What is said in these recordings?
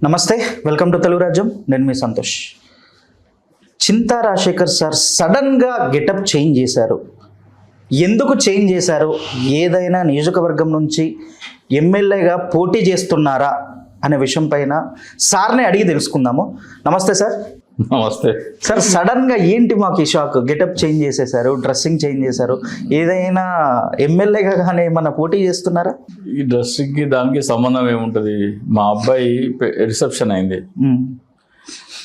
నమస్తే, welcome to Telugu రాజ్యం. నేను మీ సంతోష్. చింతా రాజశేఖర్ సార్ సడన్గా గెటప్ చేంజ్ చేశారు. ఎందుకు చేంజ్ చేశారు? ఏదైనా నియోజకవర్గం నుంచి ఎమ్మెల్యేగా పోటీ చేస్తున్నారా అనే విషయం పైన సార్ని అడిగి తెలుసుకుందాము. నమస్తే సార్. నమస్తే సార్. సడన్గా ఏంటి మాకు ఈ షాక్? గెటప్ చేంజ్ చేసేసారు, డ్రెస్సింగ్ చేంజ్ చేశారు. ఏదైనా ఎమ్మెల్యేగా కానీ ఏమన్నా పోటీ చేస్తున్నారా? ఈ డ్రెస్సింగ్కి దానికి సంబంధం ఏముంటుంది? మా అబ్బాయి రిసెప్షన్ అయింది,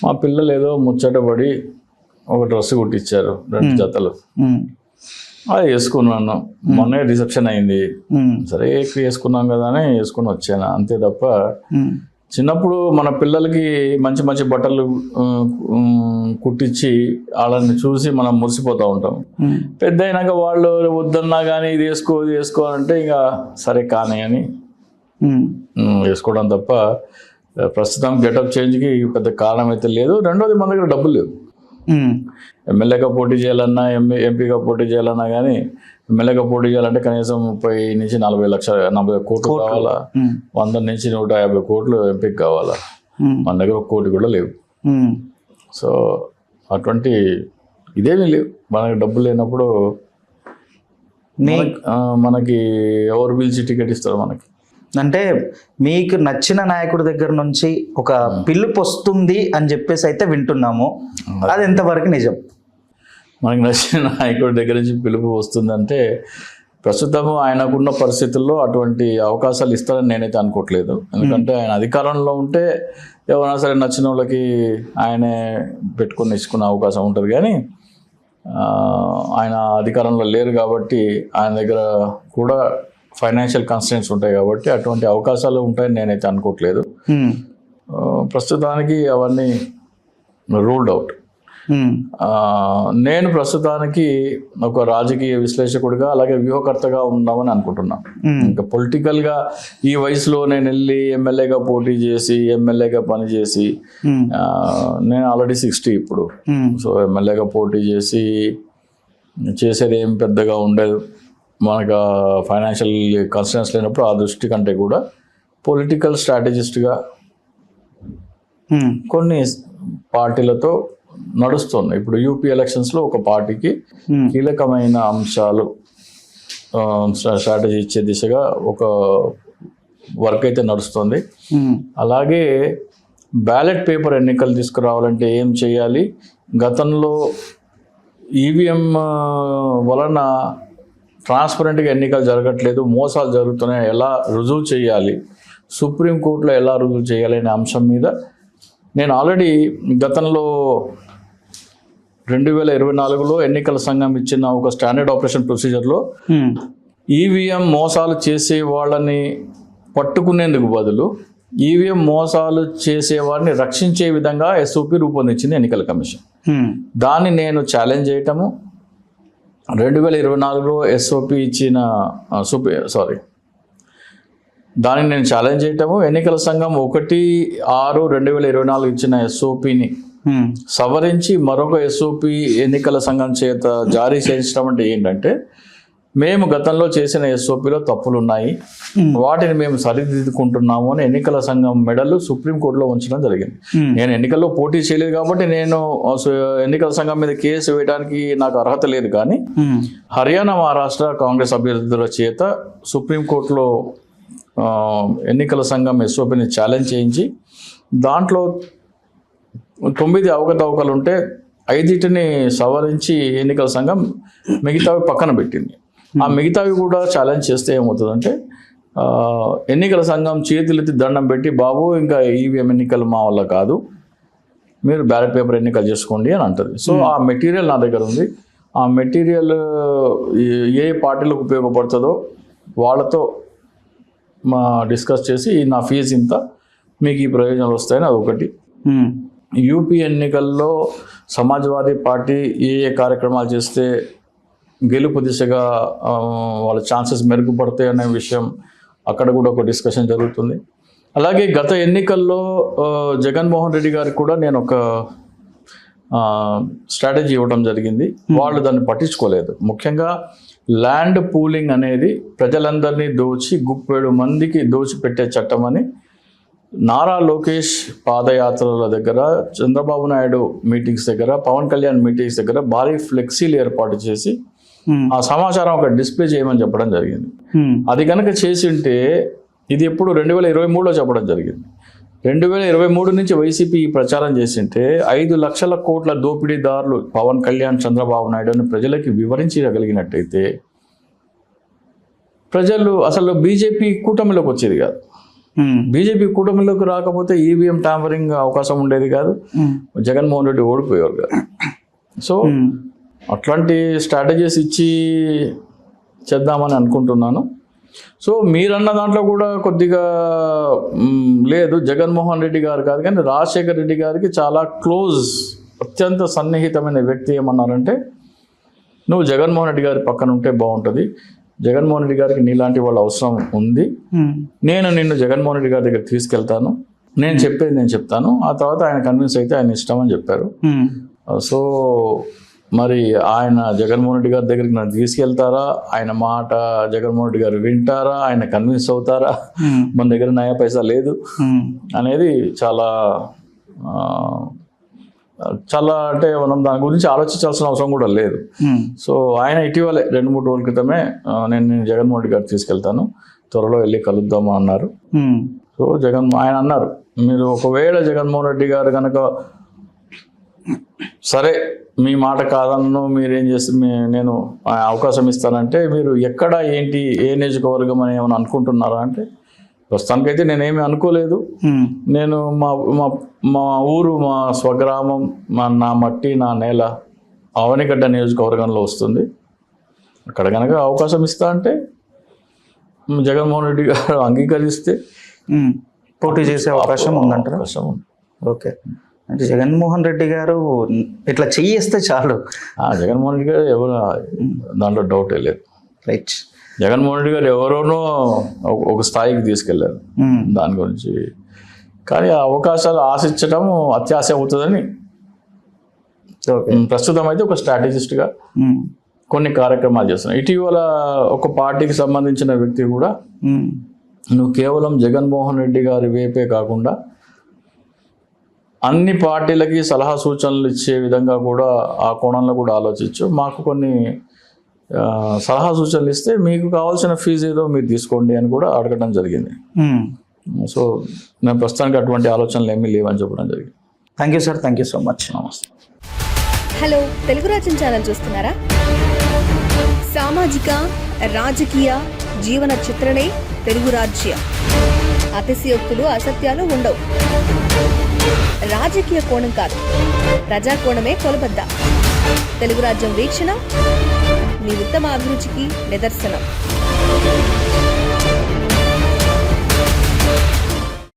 మా పిల్లలు ఏదో ముచ్చటపడి ఒక డ్రెస్ కుట్టించారు, 2 జతలు. అది వేసుకున్నాను. మొన్నే రిసెప్షన్ అయింది, సరే వేసుకున్నాం కదా అని వేసుకుని వచ్చాను, అంతే తప్ప చిన్నప్పుడు మన పిల్లలకి మంచి మంచి బట్టలు కుట్టించి వాళ్ళని చూసి మనం మురిసిపోతూ ఉంటాం. పెద్ద అయినాక వాళ్ళు వద్దన్నా కానీ ఇది వేసుకో అంటే ఇంకా సరే కానీ అని వేసుకోవడం తప్ప ప్రస్తుతం గెటప్ చేంజ్కి పెద్ద కారణం అయితే లేదు. రెండోది, మన దగ్గర డబ్బులు లేవు. ఎమ్మెల్యేగా పోటీ చేయాలన్నా, ఎంపీగా పోటీ చేయాలన్నా కానీ, ఎమ్మెల్యేగా పోటీ చేయాలంటే కనీసం 30 నుంచి 40 కోట్లు కావాలా, 100 నుంచి 150 కోట్లు ఎంపీకి కావాలా. మన దగ్గర 1 కోటి కూడా లేవు. సో అటువంటి ఇదేమీ లేవు. మనకి డబ్బులు లేనప్పుడు మనకి ఎవరు పిలిచి టికెట్ ఇస్తారు మనకి? అంటే మీకు నచ్చిన నాయకుడి దగ్గర నుంచి ఒక పిలుపు వస్తుంది అని చెప్పేసి అయితే వింటున్నాము. అది ఎంతవరకు నిజం? మనకి నచ్చిన నాయకుడి దగ్గర నుంచి పిలుపు వస్తుందంటే ప్రస్తుతము ఆయనకున్న పరిస్థితుల్లో అటువంటి అవకాశాలు ఇస్తారని నేనైతే అనుకోవట్లేదు. ఎందుకంటే ఆయన అధికారంలో ఉంటే ఎవరైనా సరే నచ్చిన వాళ్ళకి ఆయనే పెట్టుకొని ఇచ్చుకునే అవకాశం ఉంటుంది. కానీ ఆయన అధికారంలో లేరు కాబట్టి ఆయన దగ్గర కూడా ఫైనాన్షియల్ కన్స్ట్రెంట్స్ ఉంటాయి కాబట్టి అటువంటి అవకాశాలు ఉంటాయని నేనైతే అనుకోవట్లేదు. ప్రస్తుతానికి అవన్నీ రూల్డ్ అవుట్. నేను ప్రస్తుతానికి ఒక రాజకీయ విశ్లేషకుడిగా అలాగే వ్యూహకర్తగా ఉందామని అనుకుంటున్నాను. ఇంకా పొలిటికల్గా ఈ వయసులో నేను వెళ్ళి ఎమ్మెల్యేగా పోటీ చేసి ఎమ్మెల్యేగా పనిచేసి, నేను ఆల్రెడీ 60 ఇప్పుడు. సో ఎమ్మెల్యేగా పోటీ చేసి చేసేది ఏం పెద్దగా ఉండదు. మనకు ఫైనాన్షియల్ కన్సర్న్స్ లేనప్పుడు ఆ దృష్టి కంటే కూడా పొలిటికల్ స్ట్రాటజిస్ట్గా కొన్ని పార్టీలతో నడుస్తుంది. ఇప్పుడు యూపీ ఎలక్షన్స్లో ఒక పార్టీకి కీలకమైన అంశాలు స్ట్రాటజీ ఇచ్చే దిశగా ఒక వర్క్ అయితే నడుస్తుంది. అలాగే బ్యాలెట్ పేపర్ ఎన్నికలు తీసుకురావాలంటే ఏం చేయాలి, గతంలో ఈవీఎం వలన ట్రాన్స్పరెంట్గా ఎన్నికలు జరగట్లేదు, మోసాలు జరుగుతున్నాయి, ఎలా రుజువు చేయాలి, సుప్రీంకోర్టులో ఎలా రుజువు చేయాలి అనే అంశం మీద నేను ఆల్రెడీ గతంలో 2024లో ఎన్నికల సంఘం ఇచ్చిన ఒక స్టాండర్డ్ ఆపరేషన్ ప్రొసీజర్లో ఈవీఎం మోసాలు చేసే వాళ్ళని పట్టుకునేందుకు బదులు ఈవీఎం మోసాలు చేసేవాడిని రక్షించే విధంగా ఎస్ఓపి రూపొందించింది ఎన్నికల కమిషన్. దాన్ని నేను ఛాలెంజ్ చేయటము, 2024లో ఎస్ఓపి ఇచ్చిన దాన్ని నేను ఛాలెంజ్ చేయటము, ఎన్నికల సంఘం 1/6/2024 ఇచ్చిన ఎస్ఓపిని సవరించి మరొక ఎస్ఓపి ఎన్నికల సంఘం చేత జారీ చేయించడం అంటే ఏంటంటే, మేము గతంలో చేసిన ఎస్ఓపిలో తప్పులు ఉన్నాయి, వాటిని మేము సరిదిద్దుకుంటున్నాము అని ఎన్నికల సంఘం మెడలు సుప్రీంకోర్టులో ఉంచడం జరిగింది. నేను ఎన్నికల్లో పోటీ చేయలేదు కాబట్టి నేను ఎన్నికల సంఘం మీద కేసు వేయడానికి నాకు అర్హత లేదు. కానీ హర్యానా, మహారాష్ట్ర కాంగ్రెస్ అభ్యర్థుల చేత సుప్రీంకోర్టులో ఎన్నికల సంఘం ఎస్ఓపిని ఛాలెంజ్ చేయించి దాంట్లో 9 అవకతవకలు ఉంటే 5టిని సవరించి ఎన్నికల సంఘం మిగతావి పక్కన పెట్టింది. ఆ మిగతావి కూడా ఛాలెంజ్ చేస్తే ఏమవుతుందంటే, ఎన్నికల సంఘం చేతులెత్తి దండం పెట్టి, బాబు ఇంకా ఈవీఎం ఎన్నికలు మా వల్ల కాదు, మీరు బ్యాలెట్ పేపర్ ఎన్నికలు చేసుకోండి అని అంటుంది. సో ఆ మెటీరియల్ నా దగ్గర ఉంది. ఆ మెటీరియల్ ఏ పార్టీలకు ఉపయోగపడుతుందో వాళ్ళతో డిస్కస్ చేసి నా ఫీజు ఇంత, మీకు ఈ ప్రయోజనాలు వస్తాయని అదొకటి. యూపీ ఎన్నికల్లో సమాజ్వాదీ పార్టీ ఏ కార్యక్రమాలు చేస్తే గెలుపు దిశగా వాళ్ళ ఛాన్సెస్ మెరుగుపడతాయి అనే విషయం అక్కడ కూడా ఒక డిస్కషన్ జరుగుతుంది. అలాగే గత ఎన్నికల్లో జగన్మోహన్ రెడ్డి గారికి కూడా నేను ఒక స్ట్రాటజీ ఇవ్వడం జరిగింది. వాళ్ళు దాన్ని పట్టించుకోలేదు. ముఖ్యంగా ల్యాండ్ పూలింగ్ అనేది ప్రజలందరినీ దోచి గుప్పెడు మందికి దోచిపెట్టే చట్టం అని నారా లోకేష్ పాదయాత్రల దగ్గర, చంద్రబాబు నాయుడు మీటింగ్స్ దగ్గర, పవన్ కళ్యాణ్ మీటింగ్స్ దగ్గర భారీ ఫ్లెక్సీలు ఏర్పాటు చేసి ఆ సమాచారం ఒక డిస్ప్లే చేయమని చెప్పడం జరిగింది. అది కనుక చేసి ఉంటే ఇది ఎప్పుడు 2023లో చెప్పడం జరిగింది. 2023 నుంచి వైసీపీ ప్రచారం చేసింటే 5 లక్షల కోట్ల దోపిడీదారులు పవన్ కళ్యాణ్, చంద్రబాబు నాయుడు అని ప్రజలకి వివరించగలిగినట్టయితే ప్రజలు అసలు బీజేపీ కూటమిలోకి వచ్చేది కాదు. బీజేపీ కూటమిలోకి రాకపోతే ఈవీఎం ట్యాంపరింగ్ అవకాశం ఉండేది కాదు, జగన్మోహన్ రెడ్డి ఓడిపోయేవారు కాదు. సో అట్లాంటి స్ట్రాటజీస్ ఇచ్చి చేద్దామని అనుకుంటున్నాను. సో మీరన్న దాంట్లో కూడా కొద్దిగా లేదు, జగన్మోహన్ రెడ్డి గారు కాదు కానీ రాజశేఖర్ రెడ్డి గారికి చాలా క్లోజ్, అత్యంత సన్నిహితమైన వ్యక్తి ఏమన్నారంటే, నువ్వు జగన్మోహన్ రెడ్డి గారి పక్కన ఉంటే బాగుంటుంది, జగన్మోహన్ రెడ్డి గారికి నీలాంటి వాళ్ళ అవసరం ఉంది, నేను నిన్ను జగన్మోహన్ రెడ్డి గారి దగ్గర తీసుకెళ్తాను, నేను చెప్పేది నేను చెప్తాను, ఆ తర్వాత ఆయన కన్విన్స్ అయితే ఆయన ఇష్టం అని చెప్పారు. సో మరి ఆయన జగన్మోహన్ రెడ్డి గారి దగ్గరికి నన్ను తీసుకెళ్తారా, ఆయన మాట జగన్మోహన్ రెడ్డి గారు వింటారా, ఆయన కన్విన్స్ అవుతారా, మన దగ్గర నయా పైసా లేదు అనేది చాలా చాలా అంటే మనం దాని గురించి ఆలోచించాల్సిన అవసరం కూడా లేదు. సో ఆయన ఇటీవలే 2-3 రోజుల క్రితమే నేను జగన్మోహన్ రెడ్డి గారు తీసుకెళ్తాను, త్వరలో వెళ్ళి కలుద్దామా అన్నారు. సో ఆయన అన్నారు, మీరు ఒకవేళ జగన్మోహన్ రెడ్డి గారు కనుక సరే మీ మాట కాదన్ను, మీరేం చేస్తే నేను అవకాశం ఇస్తానంటే మీరు ఎక్కడ ఏంటి ఏ నియోజకవర్గం అని ఏమైనా అనుకుంటున్నారా అంటే, ప్రస్తుతానికైతే నేనేమి అనుకోలేదు, నేను మా ఊరు, మా స్వగ్రామం, నా మట్టి నా నేల అవనిగడ్డ నియోజకవర్గంలో వస్తుంది, అక్కడ కనుక అవకాశం ఇస్తా అంటే జగన్మోహన్ రెడ్డి గారు అంగీకరిస్తే పోటీ చేసే అవకాశం ఉందంటారా? అవకాశం ఉంది. ఓకే, అంటే జగన్మోహన్ రెడ్డి గారు ఇట్లా చెయ్యేస్తే చాలు. జగన్మోహన్ రెడ్డి గారు ఎవరు, దాంట్లో డౌటే లేదు. రైట్, జగన్మోహన్ రెడ్డి గారు ఎవరోనో ఒక స్థాయికి తీసుకెళ్లారు, దాని గురించి. కానీ ఆ అవకాశాలు ఆశించడం అత్యాశ అవుతుందని ప్రస్తుతం అయితే ఒక స్ట్రాటజిస్ట్గా కొన్ని కార్యక్రమాలు చేస్తున్నాయి. ఇటీవల ఒక పార్టీకి సంబంధించిన వ్యక్తి కూడా నువ్వు కేవలం జగన్మోహన్ రెడ్డి గారి వైపే కాకుండా అన్ని పార్టీలకి సలహా సూచనలు ఇచ్చే విధంగా కూడా ఆ కోణంలో కూడా ఆలోచించు, మాకు కొన్ని సలహా సూచనలు ఇస్తే మీకు కావాల్సిన ఫీజు ఏదో మీరు తీసుకోండి అని కూడా అడగడం జరిగింది. సో నేను ప్రస్తుతానికి అటువంటి ఆలోచనలు ఏమీ లేవని చెప్పడం జరిగింది. Thank you sir, thank you so much. నమస్తే. హలో, తెలుగు రాజ్యం ఛానల్ చూస్తున్నారా? సామాజిక, రాజకీయ, జీవన చిత్రణే తెలుగు రాజ్యం. అతిశయోక్తులు, అసత్యాలు ఉండవు. రాజకీయ కోణం కాదు, ప్రజా కోణమే కొలబద్ద. తెలుగు రాజ్యం వీక్షణ మీ ఉత్తమ అభిరుచికి నిదర్శనం.